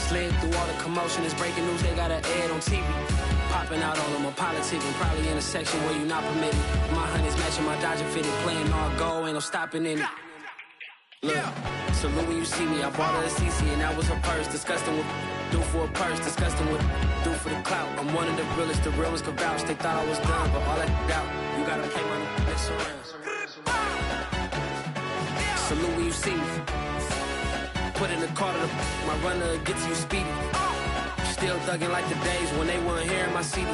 Slid through all the commotion, it's breaking news, they got an ad on TV. Popping out on them, I'm politicking, probably in a section where you not permitted. My honey's matching my Dodger fitted, playing all gold, ain't no stopping in it. Look, salute when you see me, I bought her a CC and that was her purse. Disgusting with do for a purse, disgusting with do for the clout. I'm one of the realest could vouch. They thought I was done, but all that out, you gotta pay money, mess around. Salute when you see me. Put in the car to my runner, get to you speedy. Still thugging like the days when they weren't here in my CD.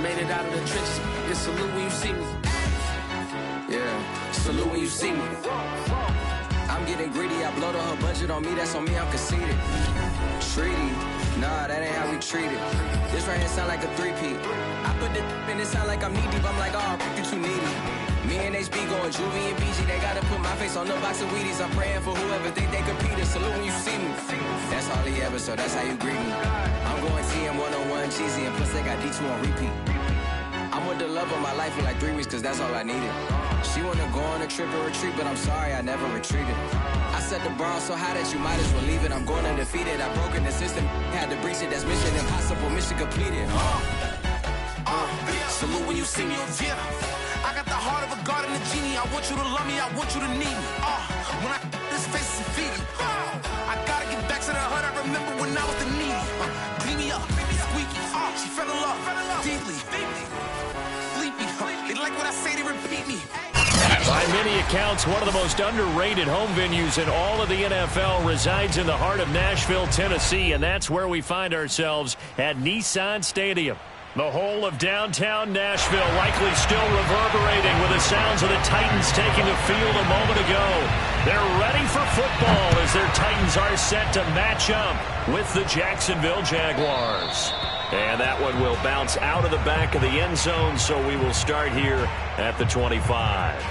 Made it out of the trenches, just salute when you see me. Yeah, salute when you see me. I'm getting greedy, I blow the whole budget on me, that's on me, I'm conceited. Treaty, nah, that ain't how we treat it. This right here sound like a three-peat. I put the in it sound like I'm knee-deep, I'm like, oh, you too needy. Me and HB going Juvie and BG, they gotta put my face on no box of Wheaties. I'm praying for whoever think they competed. Salute when you see me. That's all he ever, so that's how you greet me. I'm going TM 101 cheesy, and plus they got D2 on repeat. I'm with the love of my life for like 3 weeks, cause that's all I needed. She wanna go on a trip or retreat, but I'm sorry, I never retreated. I set the bar so high that you might as well leave it. I'm going undefeated, I've broken the system, had to breach it, that's mission impossible, mission completed. Salute when you see me, yeah. I got the heart of a god and a genie. I want you to love me, I want you to need me. When I this face is feedy. I gotta get back to the hood. I remember when I was the needy. Clean me up, squeaky. She fell in love deeply. Sleepy. They like what I say, they repeat me. By many accounts, one of the most underrated home venues in all of the NFL resides in the heart of Nashville, Tennessee, and that's where we find ourselves at Nissan Stadium. The whole of downtown Nashville likely still reverberating with the sounds of the Titans taking the field a moment ago. They're ready for football as their Titans are set to match up with the Jacksonville Jaguars. And that one will bounce out of the back of the end zone, so we will start here at the 25.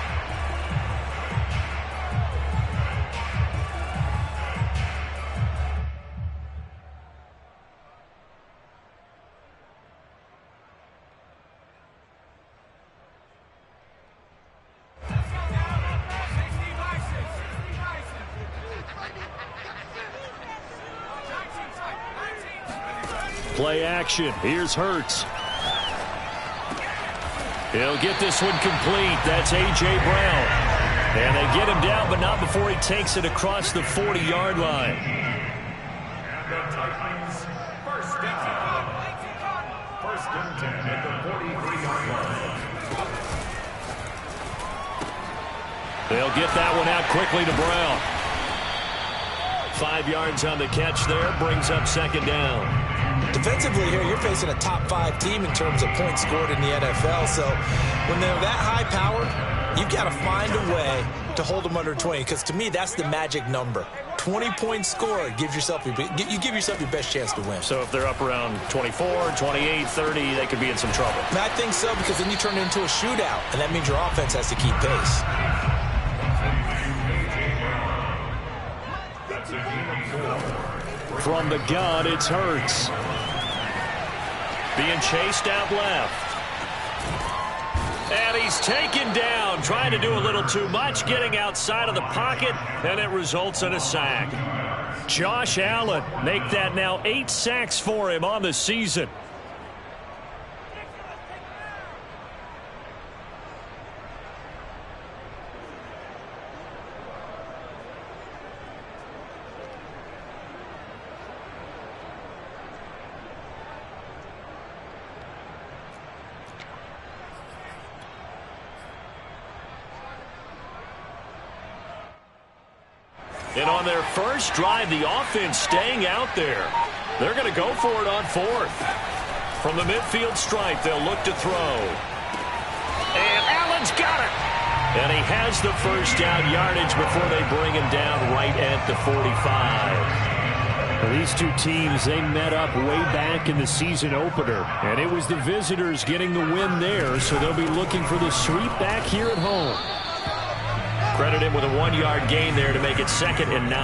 Play action. Here's Hurts. He'll get this one complete. That's A.J. Brown. And they get him down, but not before he takes it across the 40-yard line. The Titans, first down. First and 10 at the 43-yard line. They'll get that one out quickly to Brown. 5 yards on the catch there. Brings up second down. Defensively here, you're facing a top-5 team in terms of points scored in the NFL. So when they're that high-powered, you've got to find a way to hold them under 20. Because to me, that's the magic number. 20 points scored gives yourself you give yourself your best chance to win. So if they're up around 24, 28, 30, they could be in some trouble. And I think so, because then you turn it into a shootout, and that means your offense has to keep pace. From the gun, it's Hurts. Being chased out left. And he's taken down, trying to do a little too much, getting outside of the pocket, and it results in a sack. Josh Allen, make that now 8 sacks for him on the season. And on their first drive, the offense staying out there. They're going to go for it on 4th. From the midfield stripe, they'll look to throw. And Allen's got it. And he has the first down yardage before they bring him down right at the 45. Well, these two teams, they met up way back in the season opener. And it was the visitors getting the win there, so they'll be looking for the sweep back here at home. Credit him with a 1-yard gain there to make it 2nd and 9.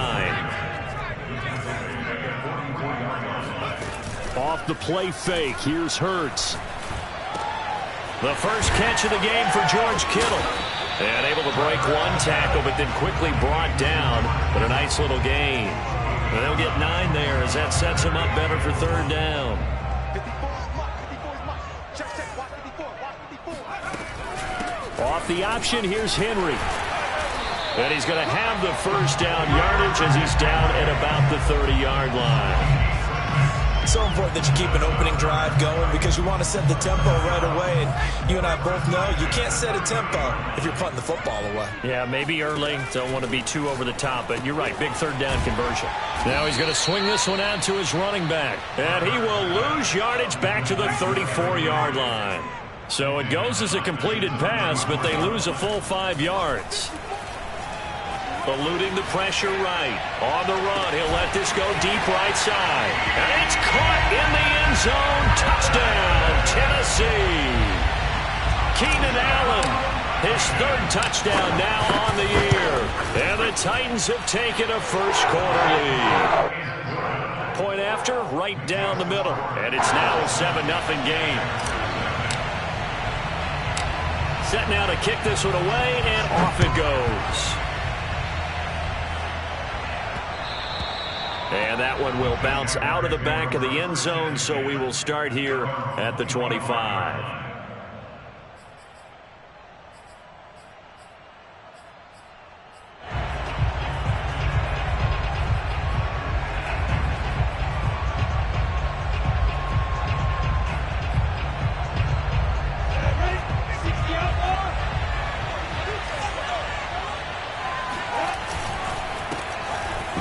Off the play fake, here's Hurts. The first catch of the game for George Kittle. And able to break one tackle, but then quickly brought down. But a nice little gain. And they'll get 9 there as as that sets him up better for third down. Off the option, here's Henry. And he's going to have the first down yardage as he's down at about the 30-yard line. It's so important that you keep an opening drive going because you want to set the tempo right away. And you and I both know you can't set a tempo if you're punting the football away. Yeah, maybe early. Don't want to be too over the top, but you're right. Big third down conversion. Now he's going to swing this one out to his running back. And he will lose yardage back to the 34-yard line. So it goes as a completed pass, but they lose a full 5 yards. Eluding the pressure right. On the run, he'll let this go deep right side. And it's caught in the end zone. Touchdown, Tennessee. Keenan Allen, his third touchdown now on the year. And the Titans have taken a first-quarter lead. Point after, right down the middle. And it's now a 7-0 game. Set now to kick this one away, and off it goes. And that one will bounce out of the back of the end zone, so we will start here at the 25.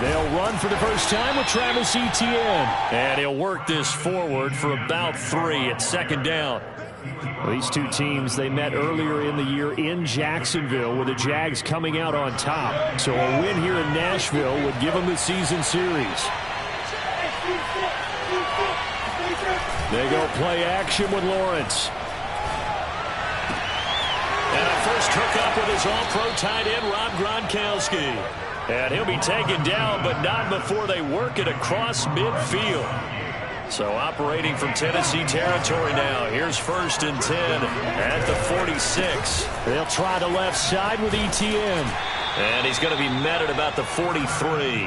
They'll run for the first time with Travis Etienne. And he'll work this forward for about 3 at second down. These two teams, they met earlier in the year in Jacksonville with the Jags coming out on top. So a win here in Nashville would give them the season series. They go play action with Lawrence. And a first hookup with his all-pro tight end, Rob Gronkowski. And he'll be taken down, but not before they work it across midfield. So operating from Tennessee territory now. Here's 1st and 10 at the 46. They'll try the left side with Etienne. And he's going to be met at about the 43.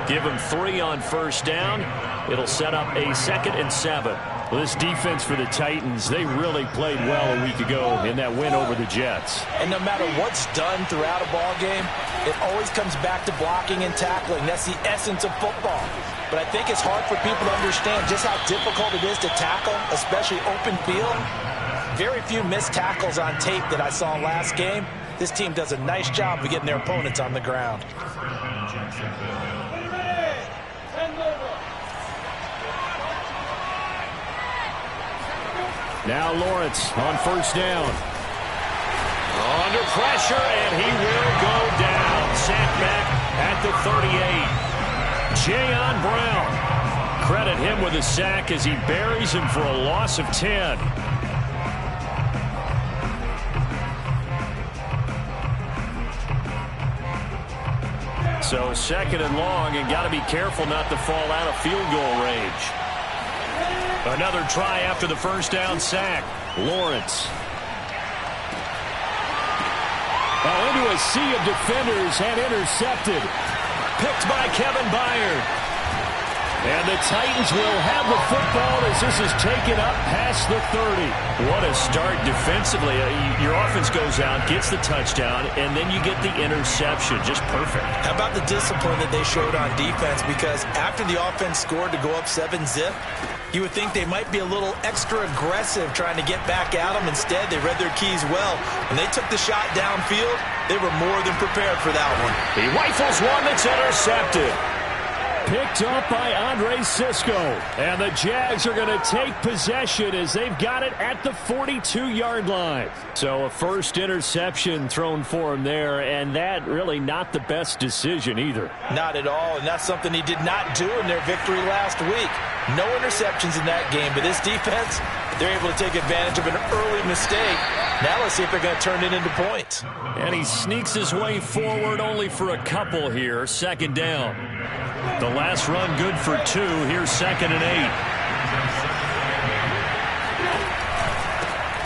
Give him 3 on first down. It'll set up a 2nd and 7. Well, this defense for the Titans, they really played well a week ago in that win over the Jets. And no matter what's done throughout a ball game, it always comes back to blocking and tackling. That's the essence of football. But I think it's hard for people to understand just how difficult it is to tackle, especially open field. Very few missed tackles on tape that I saw last game. This team does a nice job of getting their opponents on the ground. Now Lawrence on first down. Under pressure, and he will go down. Sacked back at the 38. Jayon Brown. Credit him with a sack as he buries him for a loss of 10. So 2nd and long, and got to be careful not to fall out of field goal range. Another try after the first down sack. Lawrence. Into a sea of defenders and intercepted. Picked by Kevin Byard. And the Titans will have the football as this is taken up past the 30. What a start defensively. Your offense goes out, gets the touchdown, and then you get the interception. Just perfect. How about the discipline that they showed on defense? Because after the offense scored to go up 7-zip, you would think they might be a little extra aggressive trying to get back at them. Instead, they read their keys well. When they took the shot downfield, they were more than prepared for that one. He rifles one that's intercepted. Picked up by Andre Cisco. And the Jags are going to take possession as they've got it at the 42-yard line. So a first interception thrown for him there, and that really not the best decision either. Not at all, and that's something he did not do in their victory last week. No interceptions in that game, but this defense, they're able to take advantage of an early mistake. Now let's see if they're going to turn it into points. And he sneaks his way forward only for a couple here. 2nd down. The last run good for 2. Here's 2nd and 8.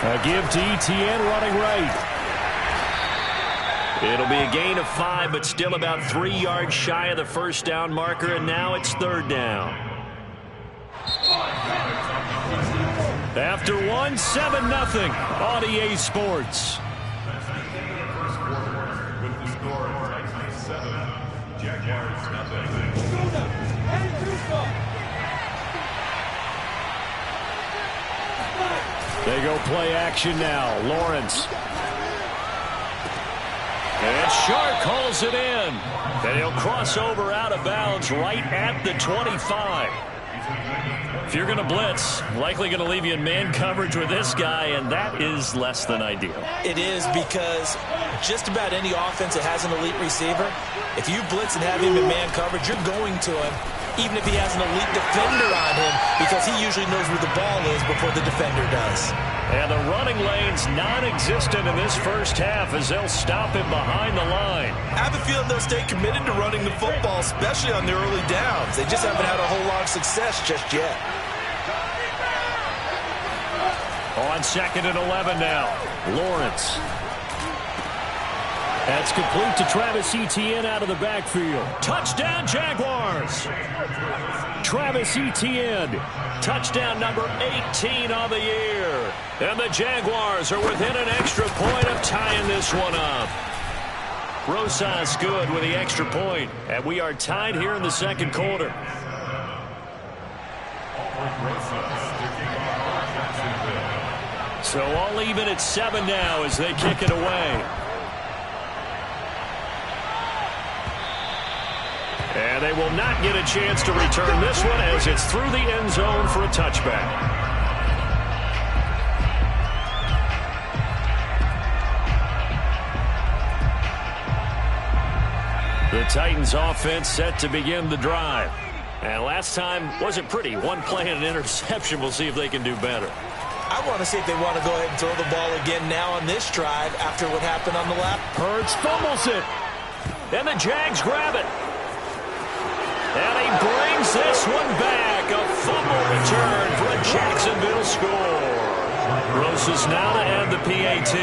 A give to Etienne running right. It'll be a gain of 5, but still about 3 yards shy of the first down marker, and now it's third down. After 1, 7-0 on EA Sports. With the score, Titans 7, Jaguars 0. They go play action now. Lawrence. And Shark calls it in. And he'll cross over out of bounds right at the 25. If you're going to blitz, likely going to leave you in man coverage with this guy, and that is less than ideal. It is, because just about any offense that has an elite receiver, if you blitz and have him in man coverage, you're going to him, even if he has an elite defender on him, because he usually knows where the ball is before the defender does. And the running lane's non-existent in this first half as they'll stop him behind the line. I have a feeling they'll stay committed to running the football, especially on their early downs. They just haven't had a whole lot of success just yet. On 2nd and 11 now, Lawrence. That's complete to Travis Etienne out of the backfield. Touchdown, Jaguars! Travis Etienne, touchdown number 18 on the year. And the Jaguars are within an extra point of tying this one up. Rosas good with the extra point, and we are tied here in the second quarter. So all even at 7 now as they kick it away. And they will not get a chance to return this one as it's through the end zone for a touchback. The Titans offense set to begin the drive. And last time wasn't pretty. One play and an interception. We'll see if they can do better. I want to see if they want to go ahead and throw the ball again now on this drive after what happened on the left. Hurts fumbles it. And the Jags grab it. And he brings this one back. A fumble return for a Jacksonville score. Rosas now to add the PAT.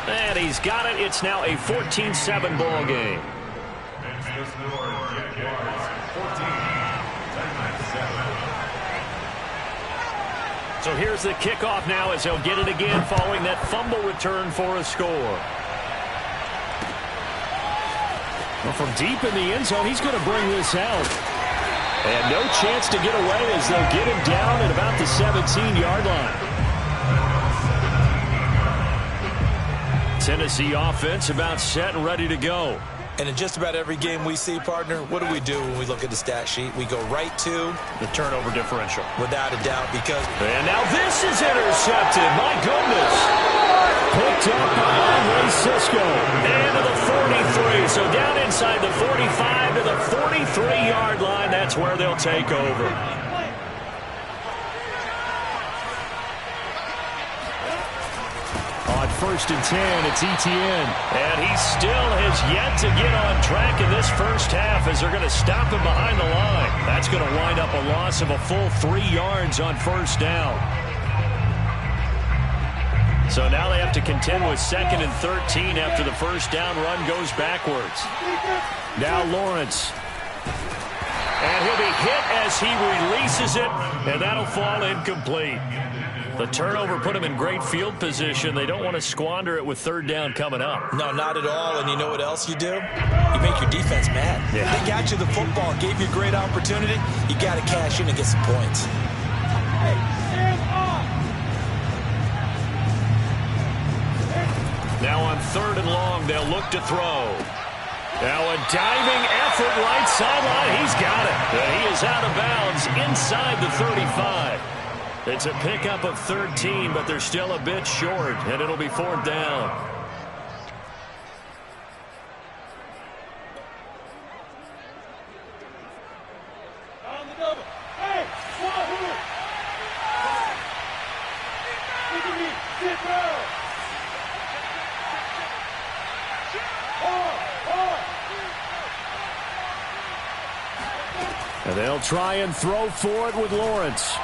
And he's got it. It's now a 14-7 ball game. So here's the kickoff now as they'll get it again following that fumble return for a score. Well, from deep in the end zone, he's going to bring this out. And no chance to get away as they'll get him down at about the 17-yard line. Tennessee offense about set and ready to go. And in just about every game we see, partner, what do we do when we look at the stat sheet? We go right to the turnover differential. Without a doubt, because... And now this is intercepted. My goodness. Picked up by Andre Cisco. And to the 43. So down inside the 45 to the 43-yard line. That's where they'll take over. On 1st and 10, it's Etienne. And he still has yet to get on track in this first half as they're going to stop him behind the line. That's going to wind up a loss of a full 3 yards on first down. So now they have to contend with 2nd and 13 after the first down run goes backwards. Now Lawrence. And he'll be hit as he releases it, and that'll fall incomplete. The turnover put him in great field position. They don't want to squander it with 3rd down coming up. No, not at all. And you know what else you do? You make your defense mad. Yeah. They got you the football, gave you a great opportunity. You got to cash in and get some points. Now on 3rd and long, they'll look to throw. Now a diving effort right sideline. He's got it. And he is out of bounds inside the 35. It's a pickup of 13, but they're still a bit short, and it'll be 4th down. On the double. Hey, Wahoo! Look at me. Sit down. And they'll try and throw for it with Lawrence.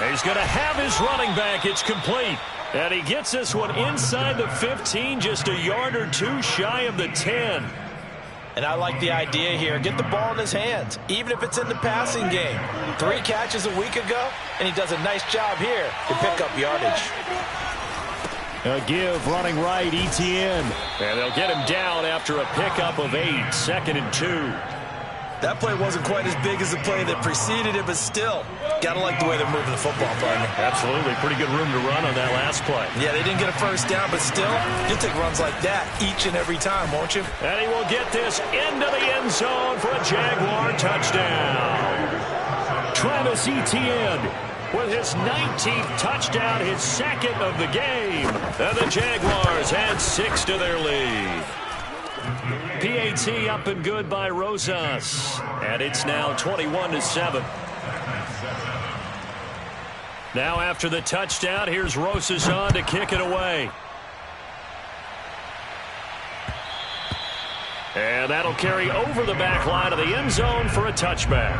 He's going to have his running back. It's complete. And he gets this one inside the 15, just a yard or two shy of the 10. And I like the idea here. Get the ball in his hands, even if it's in the passing game. 3 catches a week ago, and he does a nice job here to pick up yardage. A give running right, Etienne. And they'll get him down after a pickup of 8, 2nd and 2. That play wasn't quite as big as the play that preceded it, but still, got to like the way they're moving the football, partner. Absolutely. Pretty good room to run on that last play. Yeah, they didn't get a first down, but still, you'll take runs like that each and every time, won't you? And he will get this into the end zone for a Jaguar touchdown. Travis Etienne with his 19th touchdown, his 2nd of the game. And the Jaguars add 6 to their lead. PAT up and good by Rosas. And it's now 21-7. Now after the touchdown, here's Rosas on to kick it away. And that'll carry over the back line of the end zone for a touchback.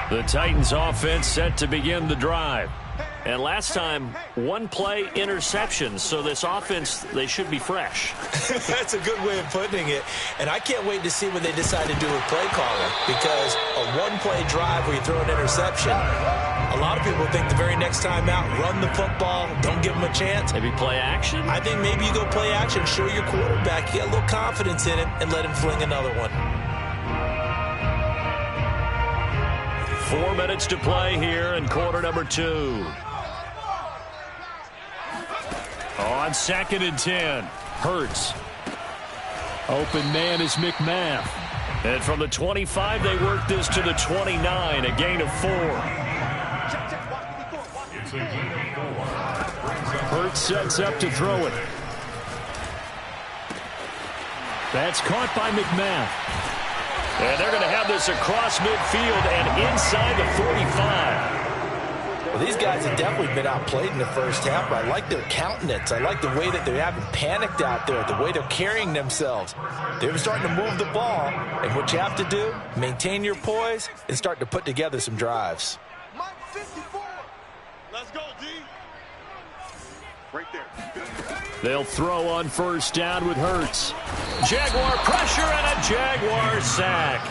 The Titans offense set to begin the drive. And last time, 1 play interception. So this offense, they should be fresh. That's a good way of putting it. And I can't wait to see what they decide to do with play calling. Because a 1-play drive where you throw an interception, a lot of people think the very next time out, run the football, don't give them a chance. Maybe play action? I think maybe you go play action, show your quarterback, you get a little confidence in him, and let him fling another one. 4 minutes to play here in quarter number 2. On 2nd and 10, Hurts. Open man is McMath. And from the 25, they work this to the 29, a gain of 4. Hurts sets up to throw it. That's caught by McMath. And they're going to have this across midfield and inside the 45. Well, these guys have definitely been outplayed in the first half, but I like their countenance. I like the way that they haven't panicked out there, the way they're carrying themselves. They're starting to move the ball, and what you have to do, maintain your poise and start to put together some drives. Let's go, D. Right there. They'll throw on first down with Hurts. Jaguar pressure and a Jaguar sack.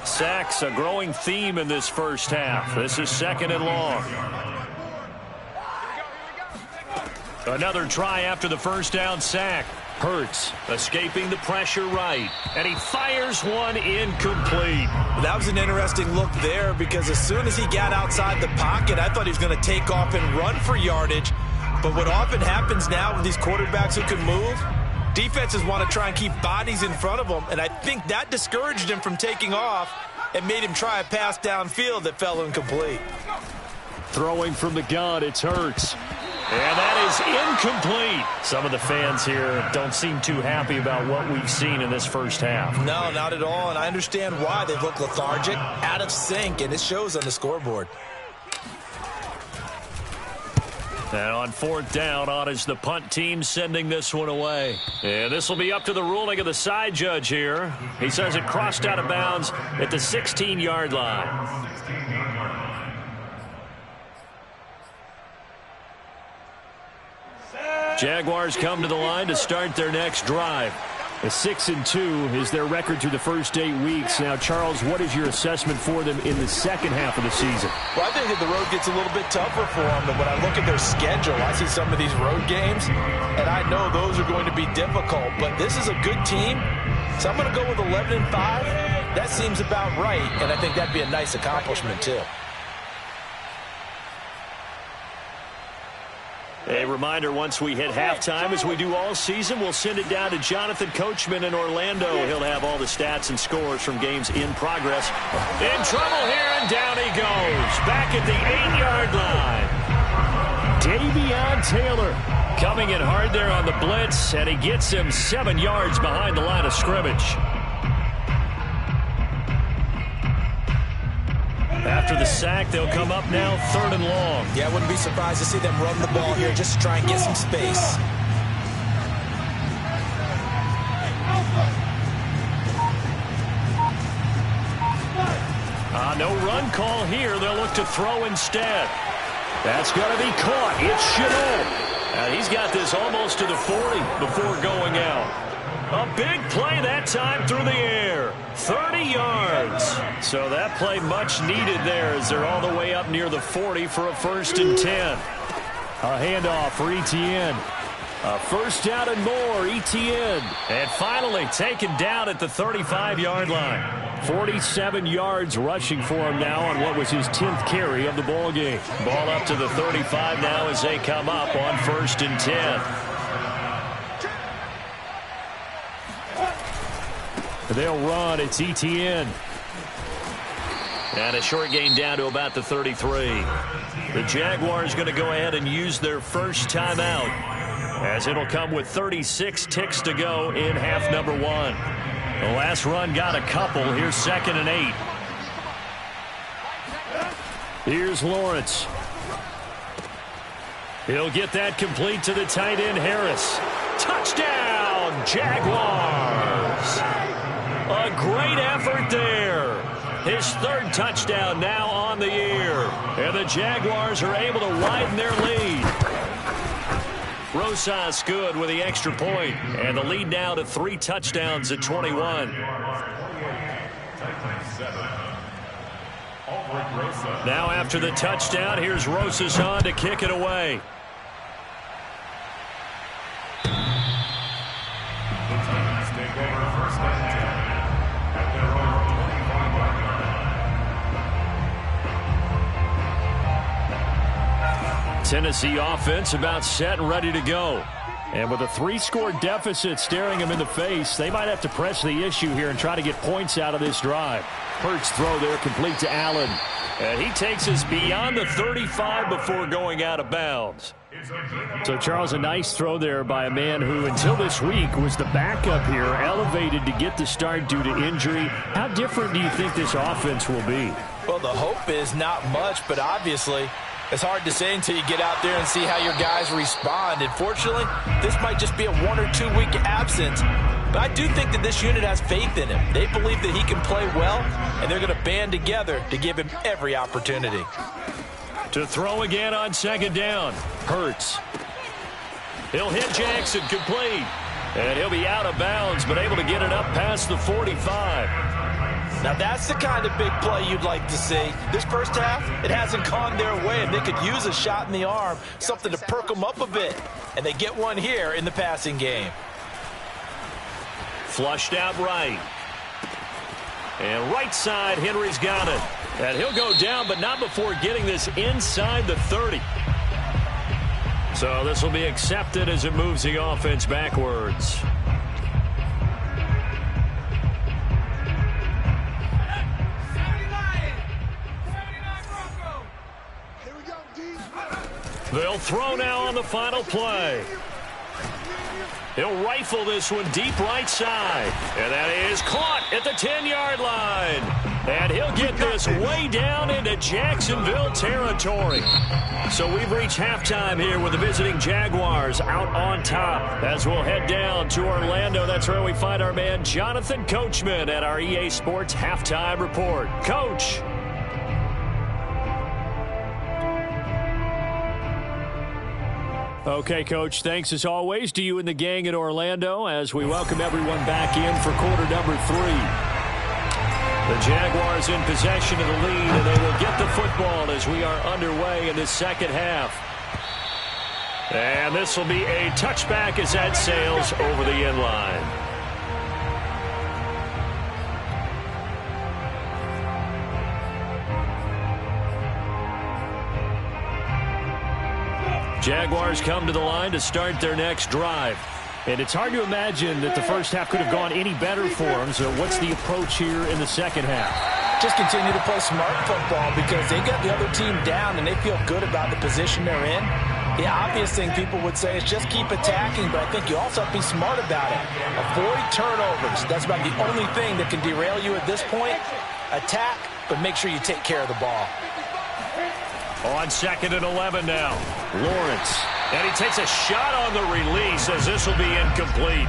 Sacks a growing theme in this first half. This is 2nd and long. Another try after the first down sack. Hurts escaping the pressure right. And he fires one incomplete. That was an interesting look there because as soon as he got outside the pocket, I thought he was going to take off and run for yardage. But what often happens now with these quarterbacks who can move, defenses want to try and keep bodies in front of them, and I think that discouraged him from taking off and made him try a pass downfield that fell incomplete. Throwing from the gun, it's Hurts. And that is incomplete. Some of the fans here don't seem too happy about what we've seen in this first half. No, not at all, and I understand why. They've looked lethargic, out of sync, and it shows on the scoreboard. And on 4th down, on is the punt team sending this one away. And this will be up to the ruling of the side judge here. He says it crossed out of bounds at the 16-yard line. Jaguars come to the line to start their next drive. A 6-2 is their record through the first 8 weeks. Now, Charles, what is your assessment for them in the second half of the season? Well, I think that the road gets a little bit tougher for them, but when I look at their schedule, I see some of these road games, and I know those are going to be difficult. But this is a good team, so I'm going to go with 11-5. That seems about right, and I think that'd be a nice accomplishment, too. A reminder, once we hit halftime, as we do all season, we'll send it down to Jonathan Coachman in Orlando. He'll have all the stats and scores from games in progress. In trouble here, and down he goes. Back at the 8-yard line. Davion Taylor coming in hard there on the blitz, and he gets him 7 yards behind the line of scrimmage. After the sack, they'll come up now 3rd and long. Yeah, I wouldn't be surprised to see them run the ball here just to try and get some space. no run call here. They'll look to throw instead. That's going to be caught. It's Chenault. He's got this almost to the 40 before going out. A big play that time through the air. 30 yards. So that play much needed there as they're all the way up near the 40 for a 1st and 10. A handoff for Etienne. A first down and more, Etienne. And finally taken down at the 35-yard line. 47 yards rushing for him now on what was his 10th carry of the ball game. Ball up to the 35 now as they come up on 1st and 10. They'll run. It's Etienne. And a short gain down to about the 33. The Jaguars going to go ahead and use their first timeout, as it'll come with 36 ticks to go in half number 1. The last run got a couple. Here's 2nd and 8. Here's Lawrence. He'll get that complete to the tight end, Harris. Touchdown, Jaguars. A great effort there. His 3rd touchdown now on the year. And the Jaguars are able to widen their lead. Rosas good with the extra point. And the lead now to 3 touchdowns at 21. Now after the touchdown, here's Rosas on to kick it away. Tennessee offense about set and ready to go. And with a 3-score deficit staring them in the face, they might have to press the issue here and try to get points out of this drive. Hurts throw there complete to Allen. And he takes us beyond the 35 before going out of bounds. So, Charles, a nice throw there by a man who, until this week, was the backup here, elevated to get the start due to injury. How different do you think this offense will be? Well, the hope is not much, but obviously it's hard to say until you get out there and see how your guys respond. Unfortunately, this might just be a 1 or 2 week absence. But I do think that this unit has faith in him. They believe that he can play well, and they're going to band together to give him every opportunity. To throw again on 2nd down. Hurts. He'll hit Jackson complete. And he'll be out of bounds, but able to get it up past the 45. Now that's the kind of big play you'd like to see. This first half, it hasn't gone their way, and they could use a shot in the arm, something to perk them up a bit. And they get one here in the passing game. Flushed out right. And right side, Henry's got it. And he'll go down, but not before getting this inside the 30. So this will be accepted as it moves the offense backwards. They'll throw now on the final play. He'll rifle this one deep right side. And that is caught at the 10-yard line. And he'll get this way down into Jacksonville territory. So we've reached halftime here with the visiting Jaguars out on top. As we'll head down to Orlando, that's where we find our man Jonathan Coachman at our EA Sports Halftime Report. Coach. Okay, Coach, thanks as always to you and the gang at Orlando as we welcome everyone back in for quarter number 3. The Jaguars in possession of the lead, and they will get the football as we are underway in the second half. And this will be a touchback as that sails over the end line. Jaguars come to the line to start their next drive. And it's hard to imagine that the first half could have gone any better for them. So what's the approach here in the second half? Just continue to play smart football because they got the other team down and they feel good about the position they're in. The obvious thing people would say is just keep attacking, but I think you also have to be smart about it. Avoid turnovers. That's about the only thing that can derail you at this point. Attack, but make sure you take care of the ball. On 2nd and 11 now. Lawrence. And he takes a shot on the release as this will be incomplete.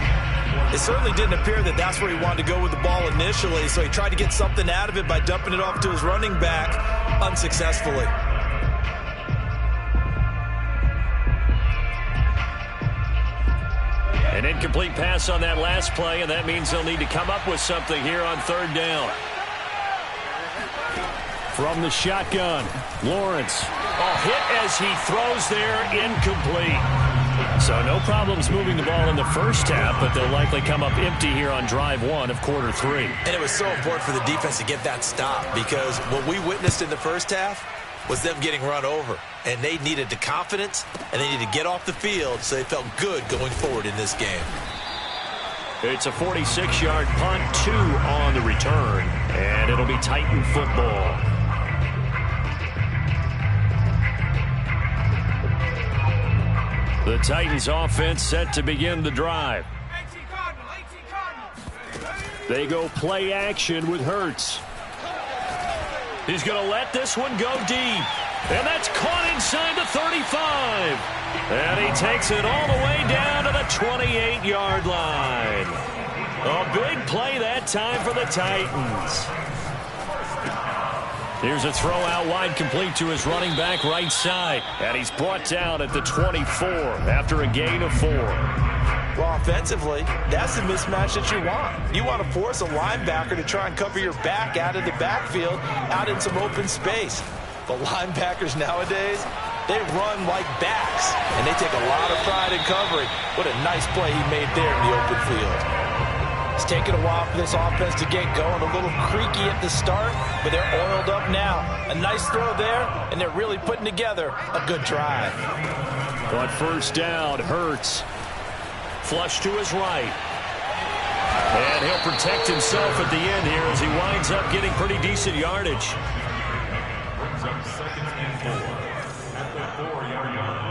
It certainly didn't appear that that's where he wanted to go with the ball initially, so he tried to get something out of it by dumping it off to his running back unsuccessfully. An incomplete pass on that last play, and that means they'll need to come up with something here on third down. From the shotgun, Lawrence. A hit as he throws there, incomplete. So no problems moving the ball in the first half, but they'll likely come up empty here on drive one of quarter three. And it was so important for the defense to get that stop, because what we witnessed in the first half was them getting run over. And they needed the confidence, and they needed to get off the field so they felt good going forward in this game. It's a 46-yard punt, 2 on the return, and it'll be Titan football. The Titans offense set to begin the drive. They go play action with Hurts. He's going to let this one go deep. And that's caught inside the 35. And he takes it all the way down to the 28-yard line. A big play that time for the Titans. Here's a throw out wide, complete to his running back right side. And he's brought down at the 24 after a gain of 4. Well, offensively, that's the mismatch that you want. You want to force a linebacker to try and cover your back out of the backfield, out in some open space. The linebackers nowadays, they run like backs, and they take a lot of pride in covering. What a nice play he made there in the open field. It's taken a while for this offense to get going. A little creaky at the start, but they're oiled up now. A nice throw there, and they're really putting together a good drive. On first down, Hurts. Flush to his right. And he'll protect himself at the end here as he winds up getting pretty decent yardage. Brings up 2nd and 4 at the 4-yard line.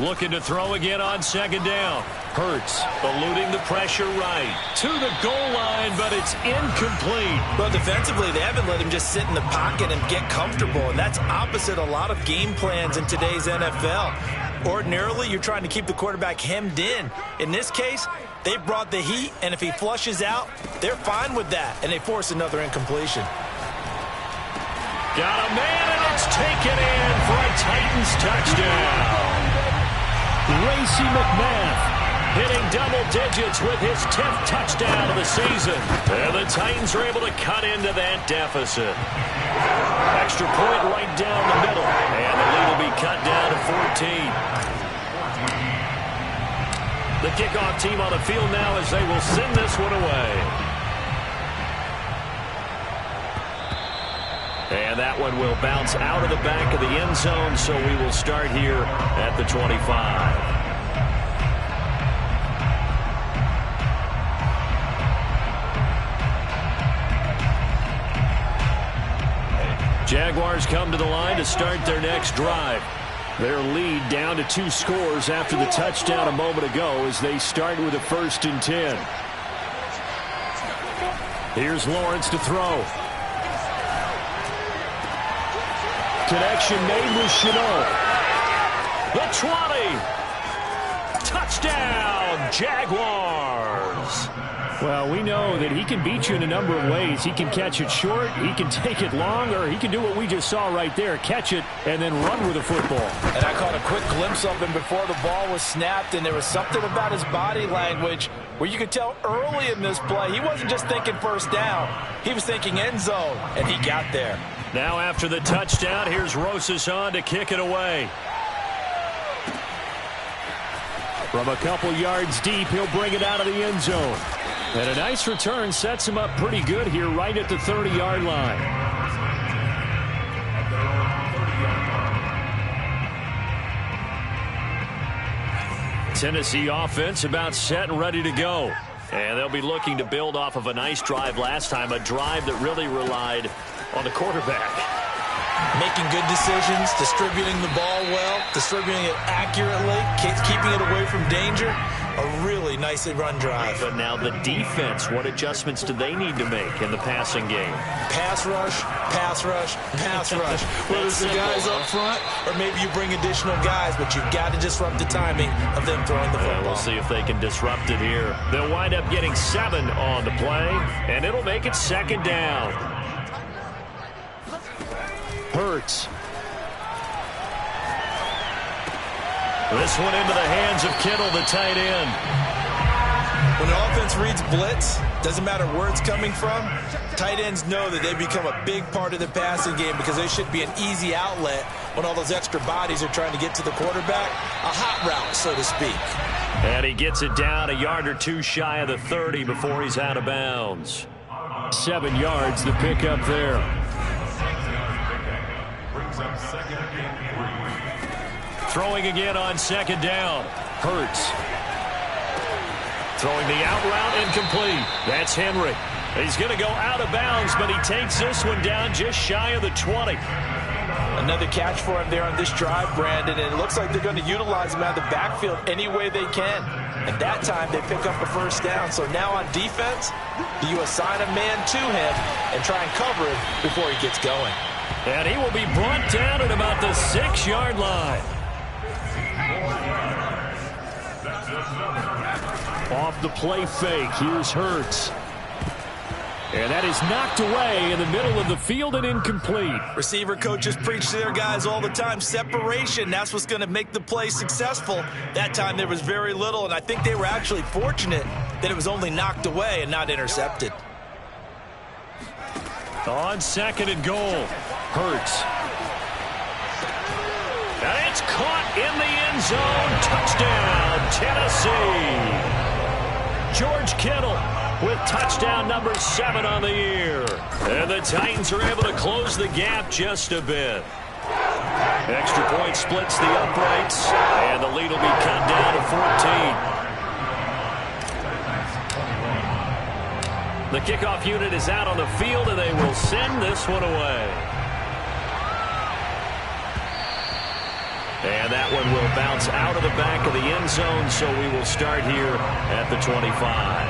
Looking to throw again on second down. Hurts eluding the pressure right to the goal line, but it's incomplete. Well, defensively, they haven't let him just sit in the pocket and get comfortable, and that's opposite a lot of game plans in today's NFL. Ordinarily, you're trying to keep the quarterback hemmed in. In this case, they brought the heat, and if he flushes out, they're fine with that, and they force another incompletion. Got a man, and it's taken in for a Titans touchdown. Racey McMath hitting double digits with his 10th touchdown of the season. And the Titans are able to cut into that deficit. Extra point right down the middle. And the lead will be cut down to 14. The kickoff team on the field now as they will send this one away. And that one will bounce out of the back of the end zone, so we will start here at the 25. Jaguars come to the line to start their next drive. Their lead down to 2 scores after the touchdown a moment ago as they start with a 1st and 10. Here's Lawrence to throw. Connection made with Chenault. The 20. Touchdown, Jaguars. Well, we know that he can beat you in a number of ways. He can catch it short, he can take it long, or he can do what we just saw right there, catch it and then run with the football. And I caught a quick glimpse of him before the ball was snapped, and there was something about his body language where you could tell early in this play he wasn't just thinking first down. He was thinking end zone, and he got there. Now after the touchdown, here's Rosas on to kick it away. From a couple yards deep, he'll bring it out of the end zone. And a nice return sets him up pretty good here right at the 30-yard line. Tennessee offense about set and ready to go. And they'll be looking to build off of a nice drive last time, a drive that really relied on the quarterback. Making good decisions, distributing the ball well, distributing it accurately, keeping it away from danger. A really nicely run drive. But now the defense, what adjustments do they need to make in the passing game? Pass rush, pass rush, pass rush. Whether it's the guys up front or maybe you bring additional guys, but you've got to disrupt the timing of them throwing the football. We'll see if they can disrupt it here. They'll wind up getting 7 on the play, and it'll make it 2nd down. Hurts. This one into the hands of Kittle, the tight end. When an offense reads blitz, doesn't matter where it's coming from, tight ends know that they become a big part of the passing game because they should be an easy outlet when all those extra bodies are trying to get to the quarterback. A hot route, so to speak. And he gets it down a yard or two shy of the 30 before he's out of bounds. 7 yards, the pickup there. Brings up 2nd and 3. Throwing again on 2nd down. Hurts. Throwing the out route incomplete. That's Henry. He's going to go out of bounds, but he takes this one down just shy of the 20. Another catch for him there on this drive, Brandon, and it looks like they're going to utilize him out of the backfield any way they can. And that time they pick up a 1st down. So now on defense, you assign a man to him and try and cover him before he gets going. And he will be brought down at about the 6-yard line. Off the play fake, here's Hurts. And that is knocked away in the middle of the field and incomplete. Receiver coaches preach to their guys all the time. Separation, that's what's going to make the play successful. That time there was very little, and I think they were actually fortunate that it was only knocked away and not intercepted. On 2nd and goal, Hurts. And it's caught in the end zone. Touchdown, Tennessee. George Kittle with touchdown number 7 on the year. And the Titans are able to close the gap just a bit. Extra point splits the uprights, and the lead will be cut down to 14. The kickoff unit is out on the field, and they will send this one away. And that one will bounce out of the back of the end zone, so we will start here at the 25.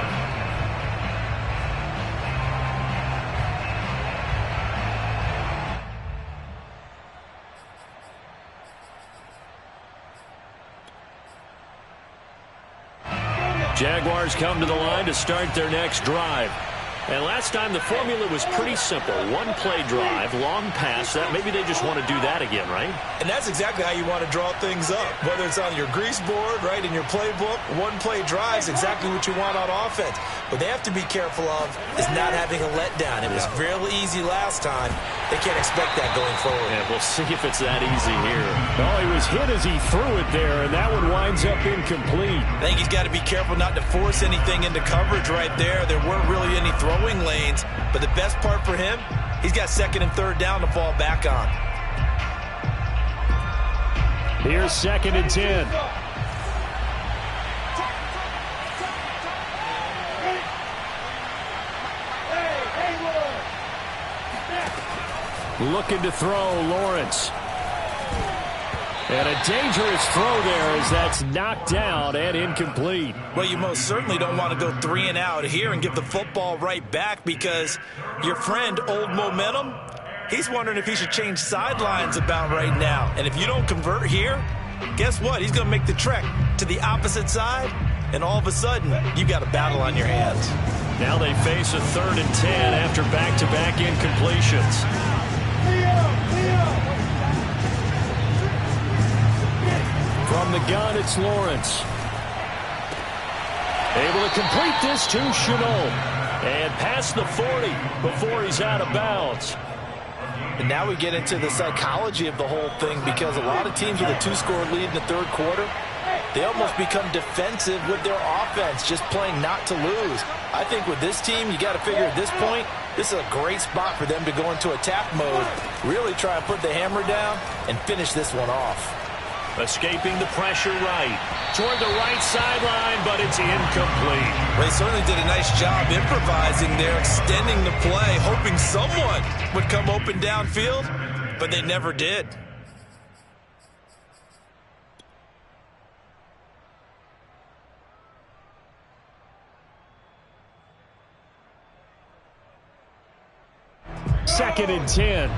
Jaguars come to the line to start their next drive. And last time the formula was pretty simple. 1-play drive, long pass. That maybe they just want to do that again, right? And that's exactly how you want to draw things up. Whether it's on your grease board, right, in your playbook, 1-play drive is exactly what you want on offense. What they have to be careful of is not having a letdown. It was real easy last time. They can't expect that going forward. Yeah, we'll see if it's that easy here. Oh, he was hit as he threw it there, and that one winds up incomplete. I think he's got to be careful not to force anything into coverage right there. There weren't really any throwing lanes, but the best part for him, he's got 2nd and 3rd down to fall back on. Here's 2nd and 10. Looking to throw, Lawrence. And a dangerous throw there as that's knocked down and incomplete. Well, you most certainly don't want to go 3 and out here and give the football right back because your friend, Old Momentum, he's wondering if he should change sidelines about right now. And if you don't convert here, guess what? He's going to make the trek to the opposite side, and all of a sudden, you've got a battle on your hands. Now they face a 3rd and 10 after back-to-back incompletions. From the gun, it's Lawrence. Able to complete this to Chenault. And past the 40 before he's out of bounds. And now we get into the psychology of the whole thing because a lot of teams with a 2-score lead in the 3rd quarter, they almost become defensive with their offense, just playing not to lose. I think with this team, you got to figure at this point, this is a great spot for them to go into attack mode, really try and put the hammer down and finish this one off. Escaping the pressure right. Toward the right sideline, but it's incomplete. Well, they certainly did a nice job improvising there, extending the play, hoping someone would come open downfield. but they never did. Second and 10.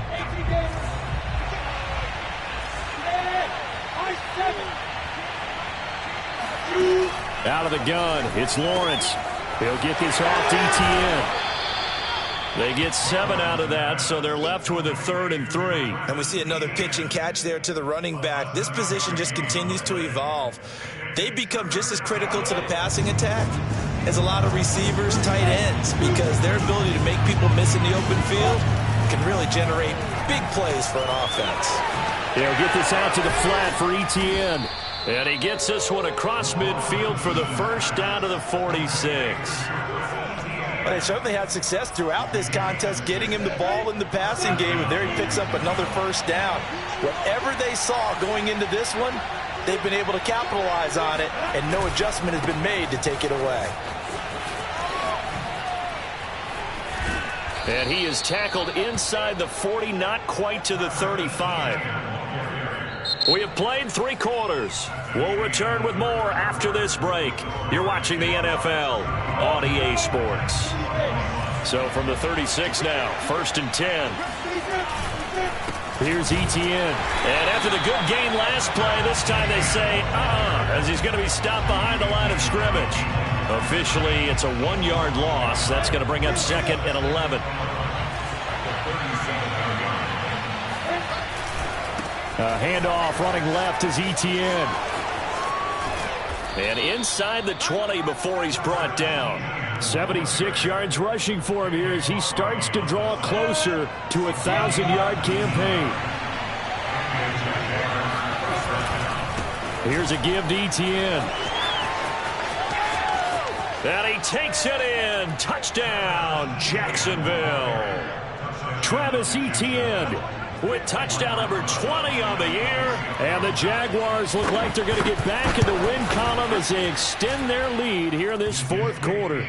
Out of the gun, it's Lawrence. He'll get this off to ETN. They get 7 out of that, so they're left with a 3rd and 3. And we see another pitch and catch there to the running back. This position just continues to evolve. They become just as critical to the passing attack as a lot of receivers, tight ends, because their ability to make people miss in the open field can really generate big plays for an offense. He'll get this out to the flat for ETN. And he gets this one across midfield for the first down to the 46. But they certainly had success throughout this contest getting him the ball in the passing game, and there he picks up another first down. Whatever they saw going into this one, they've been able to capitalize on it, and no adjustment has been made to take it away. And he is tackled inside the 40, not quite to the 35. We have played 3 quarters. We'll return with more after this break. You're watching the NFL on EA Sports. So from the 36 now, 1st and 10. Here's ETN. And after the good gain last play, this time they say, as he's going to be stopped behind the line of scrimmage. Officially, it's a 1-yard loss. That's going to bring up 2nd and 11. Handoff running left is ETN. And inside the 20 before he's brought down. 76 yards rushing for him here as he starts to draw closer to a 1,000-yard campaign. Here's a give to ETN. And he takes it in. Touchdown, Jacksonville. Travis Etienne with touchdown number 20 on the year. And the Jaguars look like they're going to get back in the win column as they extend their lead here in this 4th quarter.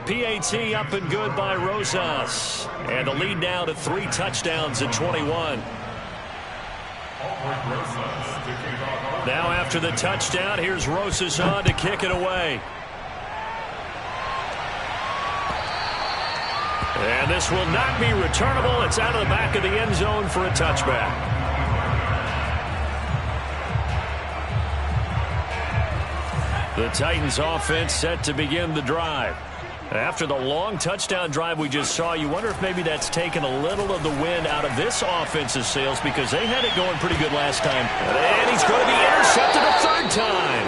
PAT up and good by Rosas. And the lead now to 3 touchdowns at 21. Now after the touchdown, here's Rosas on to kick it away. And this will not be returnable. It's out of the back of the end zone for a touchback. The Titans offense set to begin the drive. After the long touchdown drive we just saw, you wonder if maybe that's taken a little of the wind out of this offense's sails because they had it going pretty good last time. And he's going to be intercepted a 3rd time.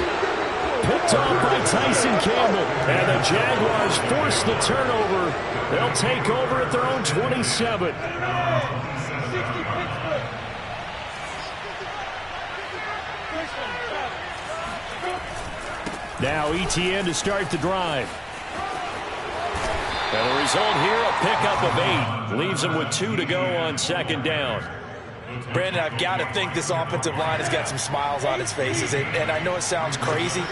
Picked off by Tyson Campbell. And the Jaguars force the turnover. They'll take over at their own 27. Now ETN to start the drive. And the result here, a pickup of 8. Leaves them with 2 to go on 2nd down. Brandon, I've got to think this offensive line has got some smiles on its faces. And I know it sounds crazy,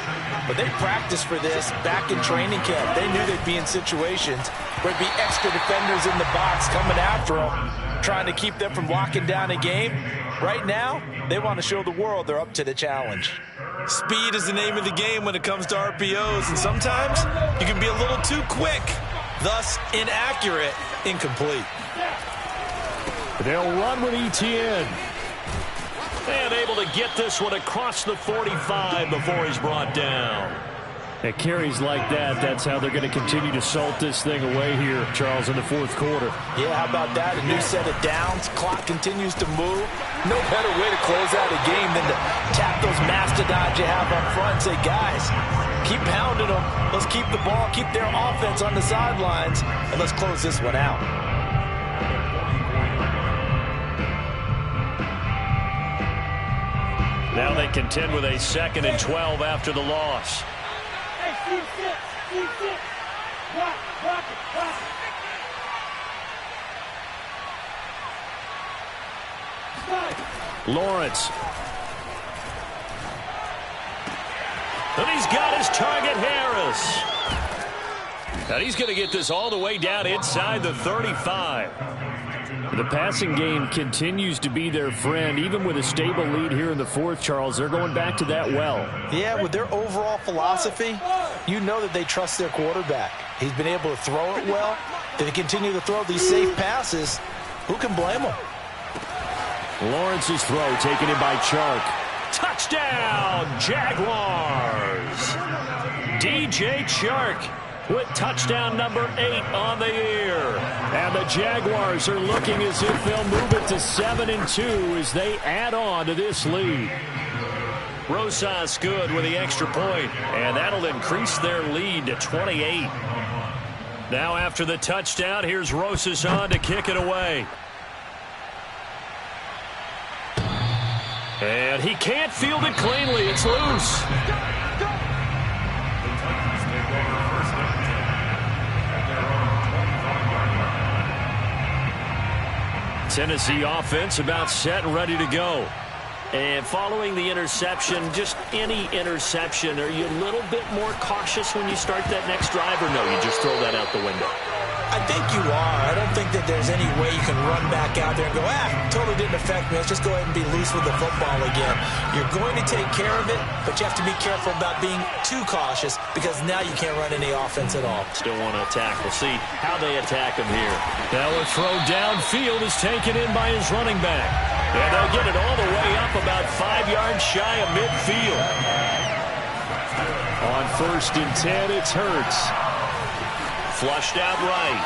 but they practiced for this back in training camp. They knew they'd be in situations where there'd be extra defenders in the box coming after them, trying to keep them from locking down a game. Right now, they want to show the world they're up to the challenge. Speed is the name of the game when it comes to RPOs, and sometimes you can be a little too quick, thus inaccurate, incomplete. They'll run with ETN. And able to get this one across the 45 before he's brought down. At carries like that, that's how they're going to continue to salt this thing away here, Charles, in the 4th quarter. Yeah, how about that? A new set of downs. Clock continues to move. No better way to close out a game than to tap those mastodons you have up front and say, guys, keep pounding them. Let's keep the ball, keep their offense on the sidelines, and let's close this one out. Now they contend with a 2nd and 12 after the loss. Lawrence. And he's got his target, Harris. And he's going to get this all the way down inside the 35. The passing game continues to be their friend. Even with a stable lead here in the fourth, Charles, they're going back to that well. Yeah, with their overall philosophy, you know that they trust their quarterback. He's been able to throw it well. They continue to throw these safe passes. Who can blame them? Lawrence's throw taken in by Chark. Touchdown, Jaguars! DJ Chark with touchdown number 8 on the year. And the Jaguars are looking as if they'll move it to 7-2 as they add on to this lead. Rosas good with the extra point, and that'll increase their lead to 28. Now after the touchdown, here's Rosas on to kick it away. And he can't field it cleanly. It's loose. Tennessee offense about set and ready to go. And following the interception, just any interception, are you a little bit more cautious when you start that next drive, or no, you just throw that out the window? I think you are. I don't think that there's any way you can run back out there and go, totally didn't affect me. Let's just go ahead and be loose with the football again. You're going to take care of it, but you have to be careful about being too cautious because now you can't run any offense at all. Still want to attack. We'll see how they attack him here. Now a throw downfield is taken in by his running back. And they'll get it all the way up about 5 yards shy of midfield. On 1st and 10, it's Hurts. Flushed out right.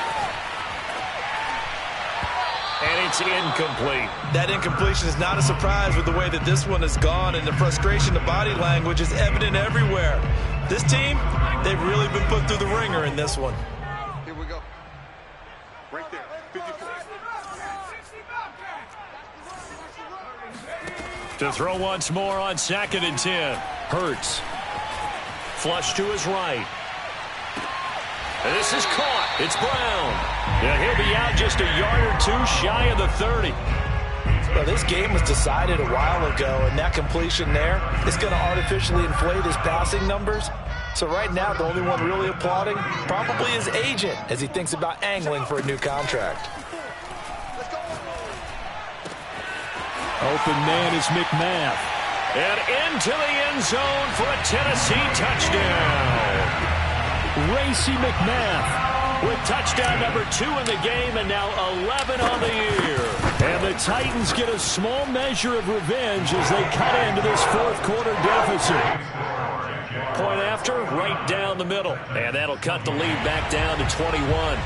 And it's incomplete. That incompletion is not a surprise with the way that this one has gone, and the frustration, the body language is evident everywhere. This team, they've really been put through the ringer in this one. Here we go. Right there. 54. To throw once more on 2nd and 10. Hurts. Flush to his right. And this is caught. It's Brown. And he'll be out just a yard or 2 shy of the 30. Well, this game was decided a while ago, and that completion there is going to artificially inflate his passing numbers. So right now, the only one really applauding probably his agent as he thinks about angling for a new contract. Open man is McMath. And into the end zone for a Tennessee touchdown. Racey McMath with touchdown number 2 in the game, and now 11 on the year. And the Titans get a small measure of revenge as they cut into this 4th quarter deficit. Point after, right down the middle. And that'll cut the lead back down to 21.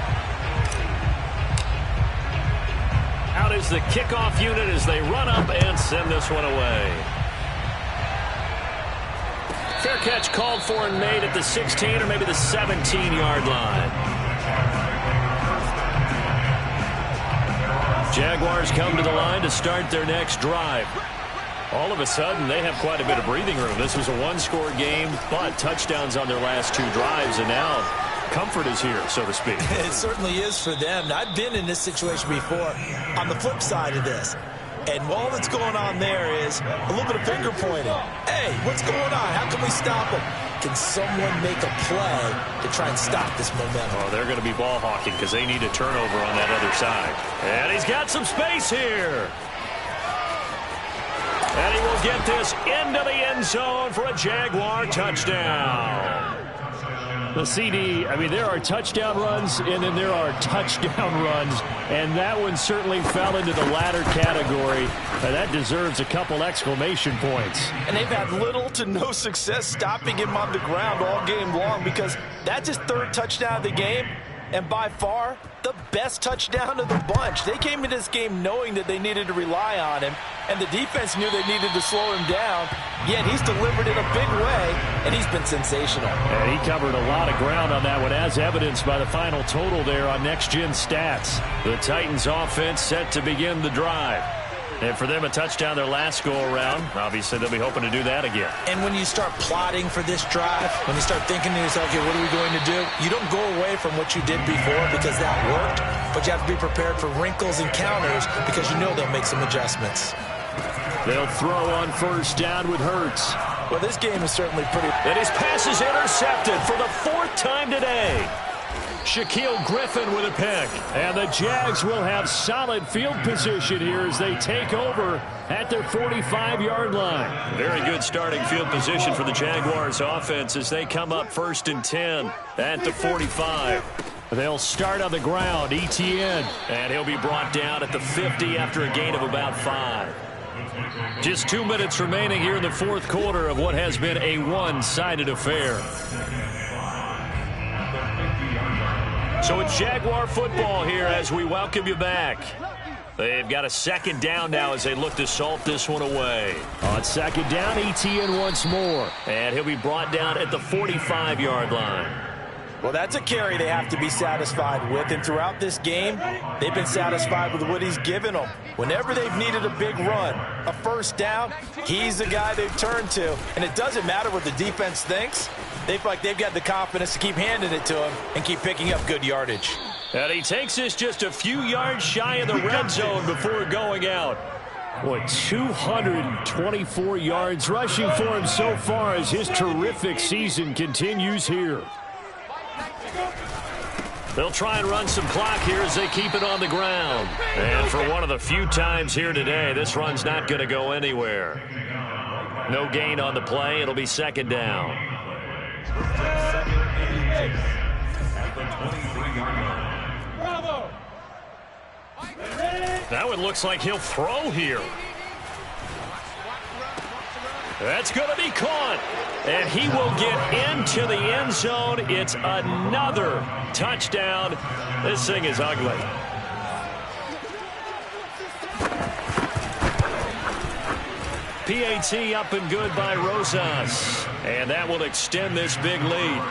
Out is the kickoff unit as they run up and send this one away. Fair catch called for and made at the 16 or maybe the 17-yard line. Jaguars come to the line to start their next drive. All of a sudden, they have quite a bit of breathing room. This was a 1-score game, but touchdowns on their last 2 drives, and now comfort is here, so to speak. It certainly is for them. I've been in this situation before on the flip side of this. And all that's going on there is a little bit of finger pointing. Hey, what's going on? How can we stop them? Can someone make a play to try and stop this momentum? Oh, they're going to be ball hawking because they need a turnover on that other side. And he's got some space here. And he will get this into the end zone for a Jaguar touchdown. The CD, I mean, there are touchdown runs, and then there are touchdown runs, and that one certainly fell into the latter category. That deserves a couple exclamation points. And they've had little to no success stopping him on the ground all game long because that's his 3rd touchdown of the game, and by far the best touchdown of the bunch. They came into this game knowing that they needed to rely on him, and the defense knew they needed to slow him down, yet he's delivered in a big way, and he's been sensational. And he covered a lot of ground on that one, as evidenced by the final total there on next-gen stats. The Titans offense set to begin the drive. And for them, a touchdown their last go-around. Obviously, they'll be hoping to do that again. And when you start plotting for this drive, when you start thinking to yourself, okay, what are we going to do? You don't go away from what you did before because that worked, but you have to be prepared for wrinkles and counters because you know they'll make some adjustments. They'll throw on 1st down with Hurts. Well, this game is certainly pretty... And his pass is intercepted for the 4th time today. Shaquille Griffin with a pick. And the Jags will have solid field position here as they take over at their 45-yard line. Very good starting field position for the Jaguars offense as they come up 1st and 10 at the 45. They'll start on the ground. Etienne. And he'll be brought down at the 50 after a gain of about 5. Just 2 minutes remaining here in the fourth quarter of what has been a one-sided affair. So it's Jaguar football here as we welcome you back. They've got a 2nd down now as they look to salt this one away. On 2nd down, Etienne once more. And he'll be brought down at the 45-yard line. Well, that's a carry they have to be satisfied with, and throughout this game, they've been satisfied with what he's given them. Whenever they've needed a big run, a 1st down, he's the guy they've turned to, and it doesn't matter what the defense thinks. They feel like they've got the confidence to keep handing it to him and keep picking up good yardage. And he takes this just a few yards shy of the red zone before going out. What, 224 yards rushing for him so far as his terrific season continues here. They'll try and run some clock here as they keep it on the ground. And for one of the few times here today, this run's not going to go anywhere. No gain on the play. It'll be 2nd down. That one looks like he'll throw here. That's going to be caught. And he will get into the end zone. It's another touchdown. This thing is ugly. PAT up and good by Rosas. And that will extend this big lead.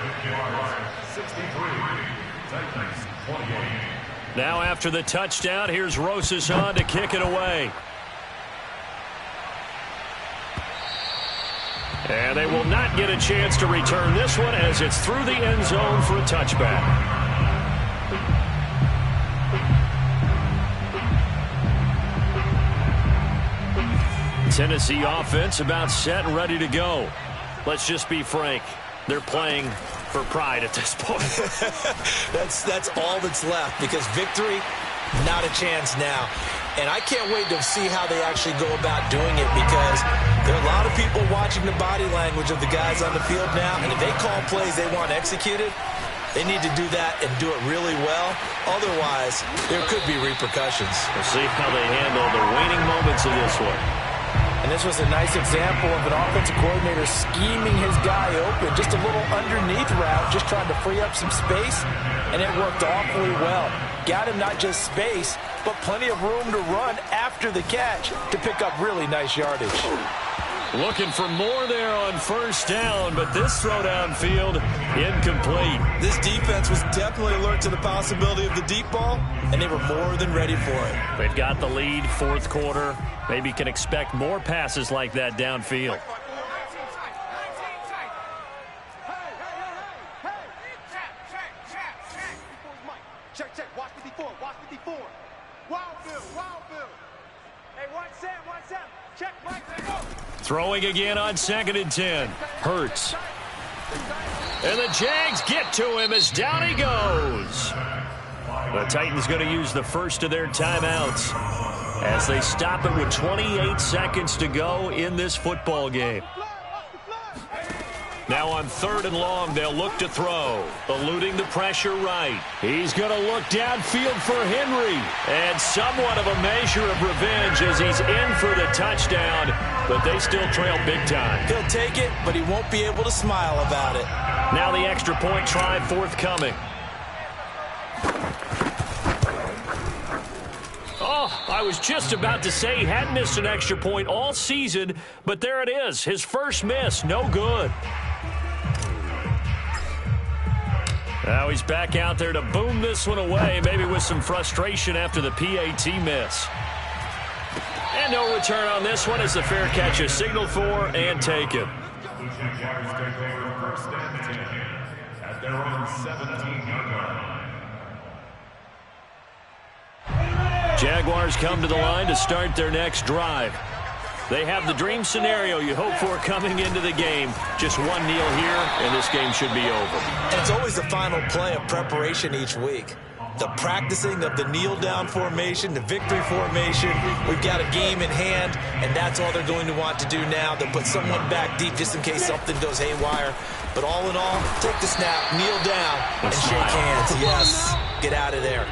Now after the touchdown, here's Rosas on to kick it away. And they will not get a chance to return this one as it's through the end zone for a touchback. Tennessee offense about set and ready to go. Let's just be frank. They're playing for pride at this point. That's all that's left, because victory, not a chance now. And I can't wait to see how they actually go about doing it, because there are a lot of people watching the body language of the guys on the field now, and if they call plays they want executed, they need to do that and do it really well. Otherwise, there could be repercussions. We'll see how they handle the waning moments of this one. And this was a nice example of an offensive coordinator scheming his guy open. Just a little underneath route, just trying to free up some space, and it worked awfully well. Got him not just space, but plenty of room to run after the catch to pick up really nice yardage. Looking for more there on 1st down, but this throw downfield incomplete. This defense was definitely alert to the possibility of the deep ball, and they were more than ready for it. They've got the lead, 4th quarter. Maybe can expect more passes like that downfield. Check. Watch 54. Wild Bill. Hey, 1-7. Check, Mike. Go. Throwing again on 2nd and 10. Hurts. And the Jags get to him as down he goes. The Titans going to use the first of their timeouts as they stop it with 28 seconds to go in this football game. Now on 3rd and long, they'll look to throw. Eluding the pressure right. He's going to look downfield for Henry. And somewhat of a measure of revenge as he's in for the touchdown. But they still trail big time. He'll take it, but he won't be able to smile about it. Now the extra point try forthcoming. Oh, I was just about to say he hadn't missed an extra point all season, but there it is. His first miss, no good. Now he's back out there to boom this one away, maybe with some frustration after the PAT miss. And no return on this one as the fair catch is signaled for and taken. At their own 17-yard line. Jaguars come to the line to start their next drive. They have the dream scenario you hope for coming into the game. Just one kneel here, and this game should be over. And it's always the final play of preparation each week. The practicing of the kneel-down formation, the victory formation. We've got a game in hand, and that's all they're going to want to do now. They'll put someone back deep just in case something goes haywire. But all in all, take the snap, kneel down, and shake hands. Yes, get out of there.